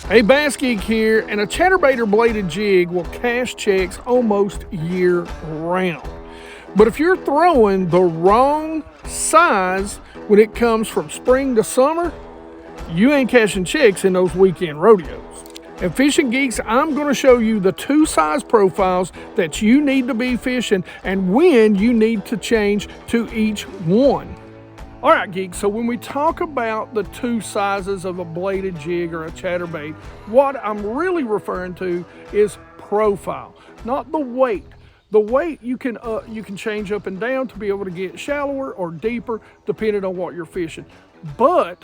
Hey, Bassgeek here, and a chatterbaiter bladed jig will cash checks almost year round. But if you're throwing the wrong size when it comes from spring to summer, you ain't cashing checks in those weekend rodeos. And Fishing Geeks, I'm going to show you the two size profiles that you need to be fishing and when you need to change to each one. All right, geeks, so when we talk about the two sizes of a bladed jig or a chatterbait, what I'm really referring to is profile, not the weight. The weight you can change up and down to be able to get shallower or deeper depending on what you're fishing. But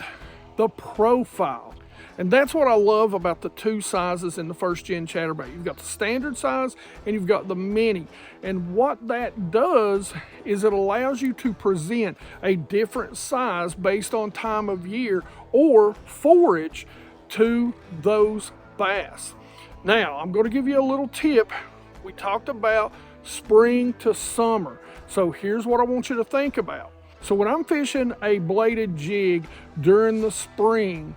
the profile, and that's what I love about the two sizes in the first gen chatterbait. You've got the standard size and you've got the mini. And what that does is it allows you to present a different size based on time of year or forage to those bass. Now, I'm going to give you a little tip. We talked about spring to summer. So here's what I want you to think about. So when I'm fishing a bladed jig during the spring,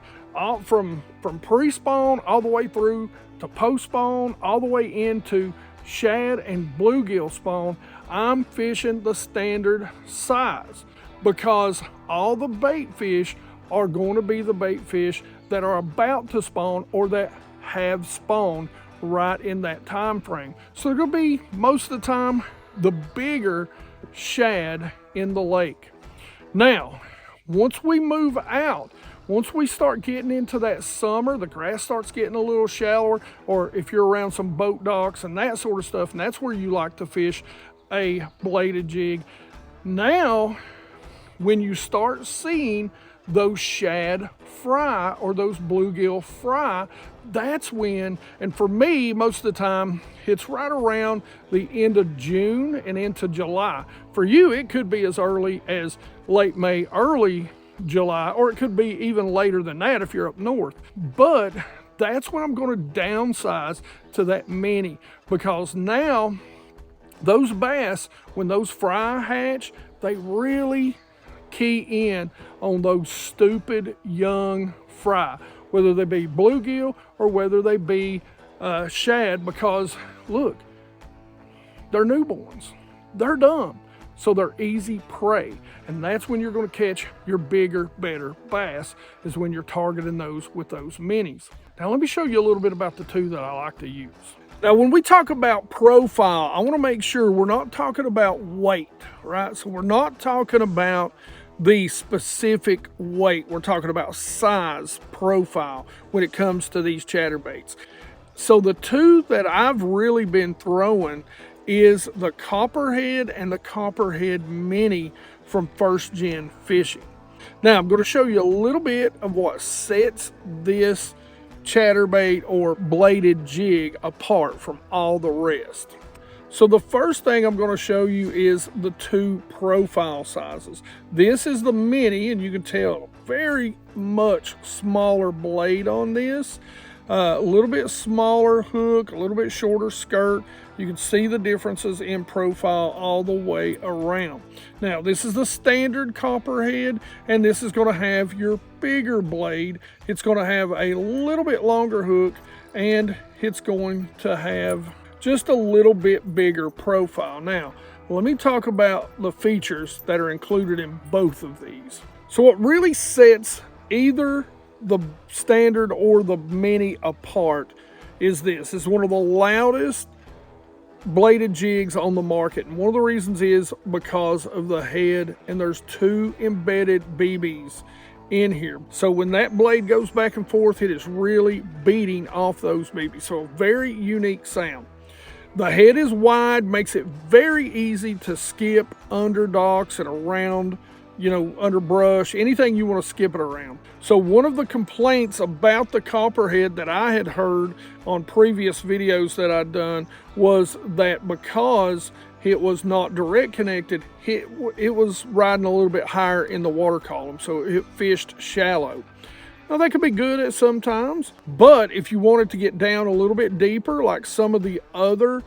from pre-spawn all the way through to post-spawn, all the way into shad and bluegill spawn, I'm fishing the standard size because all the bait fish are going to be the bait fish that are about to spawn or that have spawned right in that time frame. So they're going to be most of the time the bigger shad in the lake. Now, once we move out, once we start getting into that summer, the grass starts getting a little shallower, or if you're around some boat docks and that sort of stuff, and that's where you like to fish a bladed jig. Now, when you start seeing those shad fry or those bluegill fry, that's when, and for me, most of the time, it's right around the end of June and into July. For you, it could be as early as late May, early July, or it could be even later than that if you're up north. But that's when I'm going to downsize to that mini, because now those bass, when those fry hatch, they really key in on those stupid young fry, whether they be bluegill or whether they be shad, because look, they're newborns, they're dumb, so they're easy prey. And that's when you're going to catch your bigger, better bass, is when you're targeting those with those minis. Now let me show you a little bit about the two that I like to use. Now when we talk about profile, I want to make sure we're not talking about weight, right? So we're not talking about the specific weight. We're talking about size profile when it comes to these chatterbaits. So the two that I've really been throwing is the Copperhead and the Copperhead Mini from First Gen Fishing. Now I'm going to show you a little bit of what sets this chatterbait or bladed jig apart from all the rest. So the first thing I'm going to show you is the two profile sizes. This is the mini, and you can tell very much smaller blade on this. A little bit smaller hook, a little bit shorter skirt. You can see the differences in profile all the way around. Now, this is the standard Copperhead, and this is going to have your bigger blade. It's going to have a little bit longer hook, and it's going to have just a little bit bigger profile. Now, let me talk about the features that are included in both of these. So what really sets either the standard or the mini apart is this. It's one of the loudest bladed jigs on the market, and one of the reasons is because of the head, and there's two embedded BBs in here. So when that blade goes back and forth, it is really beating off those BBs. So a very unique sound. The head is wide, makes it very easy to skip under docks and around, under brush, anything you want to skip it around. So one of the complaints about the Copperhead that I had heard on previous videos that I'd done was that because it was not direct connected, it was riding a little bit higher in the water column, so it fished shallow. Now that could be good at some times, but if you wanted to get down a little bit deeper, like some of the other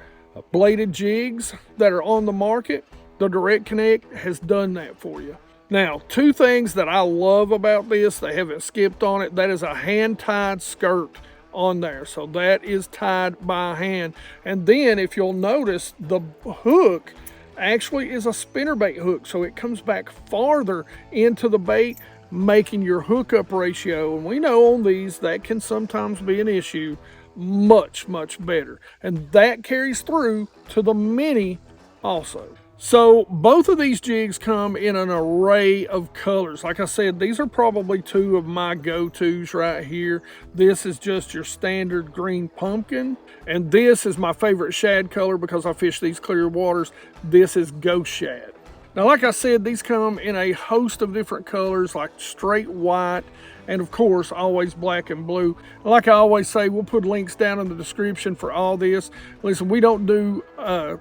bladed jigs that are on the market, the direct connect has done that for you. Now, two things that I love about this, they haven't skipped on it. That is a hand-tied skirt on there. So that is tied by hand. And then if you'll notice, the hook actually is a spinnerbait hook, so it comes back farther into the bait, making your hookup ratio, and we know on these that can sometimes be an issue, much better. And that carries through to the mini also. So both of these jigs come in an array of colors. Like I said, these are probably two of my go-tos right here. This is just your standard green pumpkin, and this is my favorite shad color because I fish these clear waters. This is ghost shad. Now, like I said, these come in a host of different colors, like straight white, and of course, always black and blue. Like I always say, we'll put links down in the description for all this. Listen, we don't do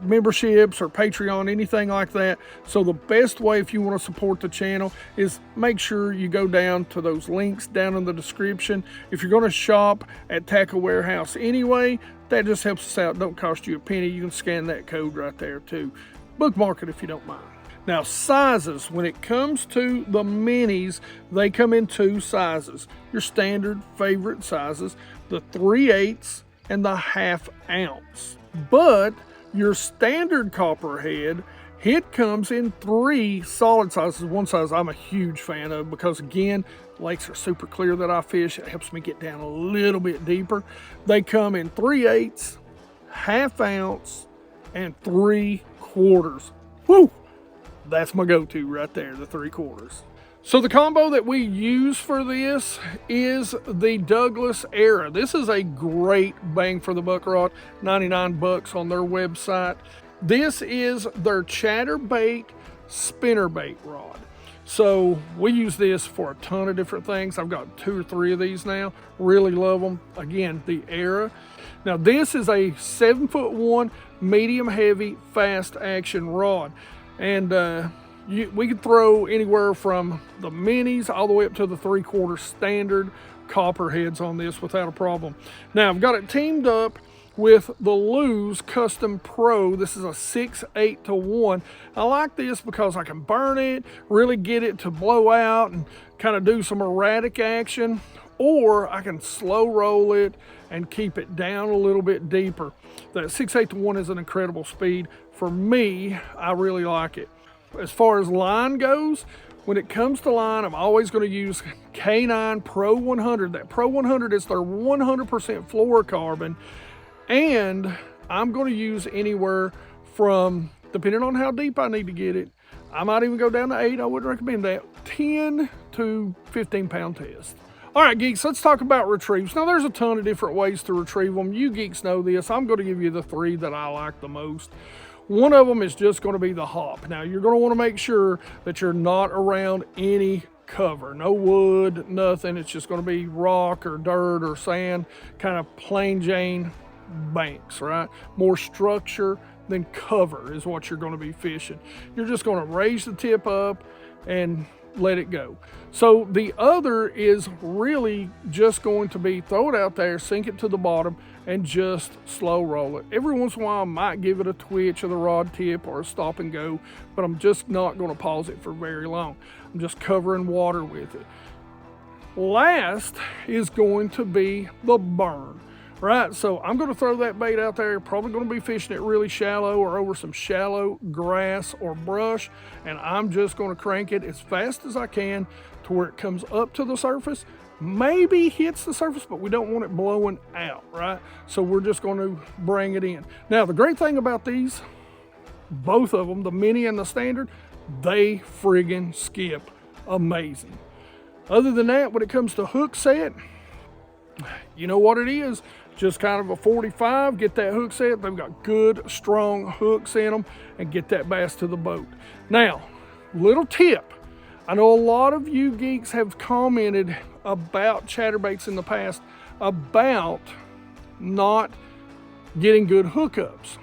memberships or Patreon, anything like that. So the best way if you want to support the channel is make sure you go down to those links down in the description. If you're going to shop at Tackle Warehouse anyway, that just helps us out. Don't cost you a penny. You can scan that code right there too. Bookmark it if you don't mind. Now, sizes, when it comes to the minis, they come in two sizes. Your standard favorite sizes, the 3/8 and the 1/2 ounce. But your standard copperhead, it comes in 3 solid sizes. One size I'm a huge fan of because, again, lakes are super clear that I fish. It helps me get down a little bit deeper. They come in 3/8, 1/2 ounce, and 3/4. Woo! That's my go-to right there, the 3/4. So the combo that we use for this is the Douglas Era. This is a great bang for the buck rod, 99 bucks on their website. This is their ChatterBait spinnerbait rod. So we use this for a ton of different things. I've got 2 or 3 of these now. Really love them. Again, the Era. Now this is a 7'1", medium heavy, fast action rod. And we can throw anywhere from the minis all the way up to the 3/4 standard copperheads on this without a problem. Now I've got it teamed up with the Lew's Custom Pro. This is a 6/8 to 1. I like this because I can burn it, really get it to blow out and kind of do some erratic action, or I can slow roll it and keep it down a little bit deeper. That 6/8 to 1 is an incredible speed. For me, I really like it. As far as line goes, when it comes to line, I'm always going to use K9 Pro 100. That Pro 100 is their 100% fluorocarbon, and I'm going to use anywhere from, depending on how deep I need to get it, I might even go down to 8. I wouldn't recommend that. 10 to 15 pound test. All right, geeks, let's talk about retrieves. Now, there's a ton of different ways to retrieve them. You geeks know this. I'm going to give you the 3 that I like the most. One of them is just going to be the hop. Now, you're going to want to make sure that you're not around any cover. No wood, nothing. It's just going to be rock or dirt or sand, kind of plain Jane banks, right? More structure than cover is what you're going to be fishing. You're just going to raise the tip up and let it go. So the other is really just going to be throw it out there, sink it to the bottom, and just slow roll it. Every once in a while I might give it a twitch of the rod tip or a stop and go, but I'm just not going to pause it for very long. I'm just covering water with it. Last is going to be the burn. Right, so I'm going to throw that bait out there, probably going to be fishing it really shallow or over some shallow grass or brush, and I'm just going to crank it as fast as I can to where it comes up to the surface, maybe hits the surface, but we don't want it blowing out, right? So we're just going to bring it in. Now, the great thing about these, both of them, the mini and the standard, they friggin' skip amazing. Other than that, when it comes to hook set, you know what it is. Just kind of a 45, get that hook set. They've got good, strong hooks in them, and get that bass to the boat. Now, little tip. I know a lot of you geeks have commented about chatterbaits in the past about not getting good hookups.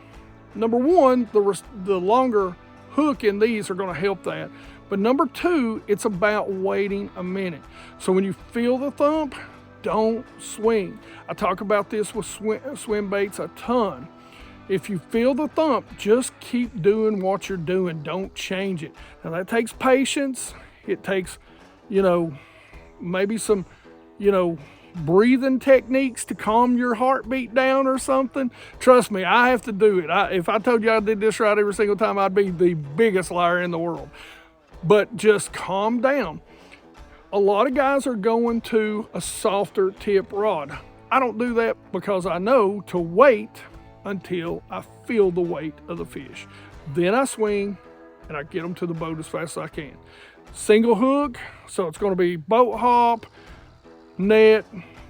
Number one, the longer hook in these are going to help that. But number two, it's about waiting a minute. So when you feel the thump, don't swing. I talk about this with swim baits a ton. If you feel the thump, just keep doing what you're doing. Don't change it. Now that takes patience. It takes, maybe some, breathing techniques to calm your heartbeat down or something, trust me, I have to do it. If I told you I did this right every single time, I'd be the biggest liar in the world. But just calm down. A lot of guys are going to a softer tip rod. I don't do that because I know to wait until I feel the weight of the fish. Then I swing and I get them to the boat as fast as I can. Single hook, so it's going to be boat hop, net,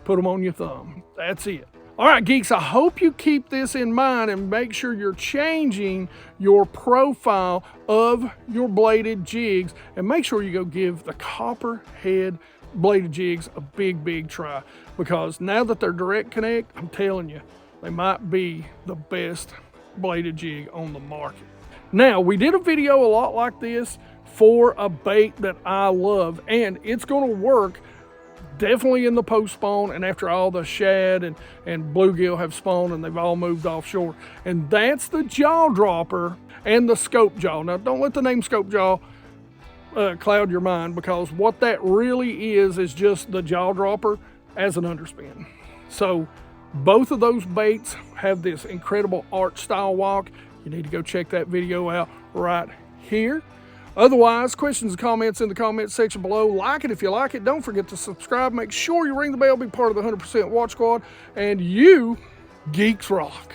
put them on your thumb. That's it. All right, geeks, I hope you keep this in mind and make sure you're changing your profile of your bladed jigs, and make sure you go give the copperhead bladed jigs a big try, because now that they're direct connect, I'm telling you, they might be the best bladed jig on the market. Now, we did a video a lot like this for a bait that I love, and it's going to work definitely in the post spawn and after all the shad and bluegill have spawned and they've all moved offshore. And that's the jaw dropper and the scope jaw. Now, don't let the name scope jaw cloud your mind, because what that really is just the jaw dropper as an underspin. So both of those baits have this incredible arch style walk. You need to go check that video out right here. Otherwise, questions and comments in the comments section below. Like it if you like it. Don't forget to subscribe. Make sure you ring the bell. Be part of the 100% Watch Squad. And you geeks rock.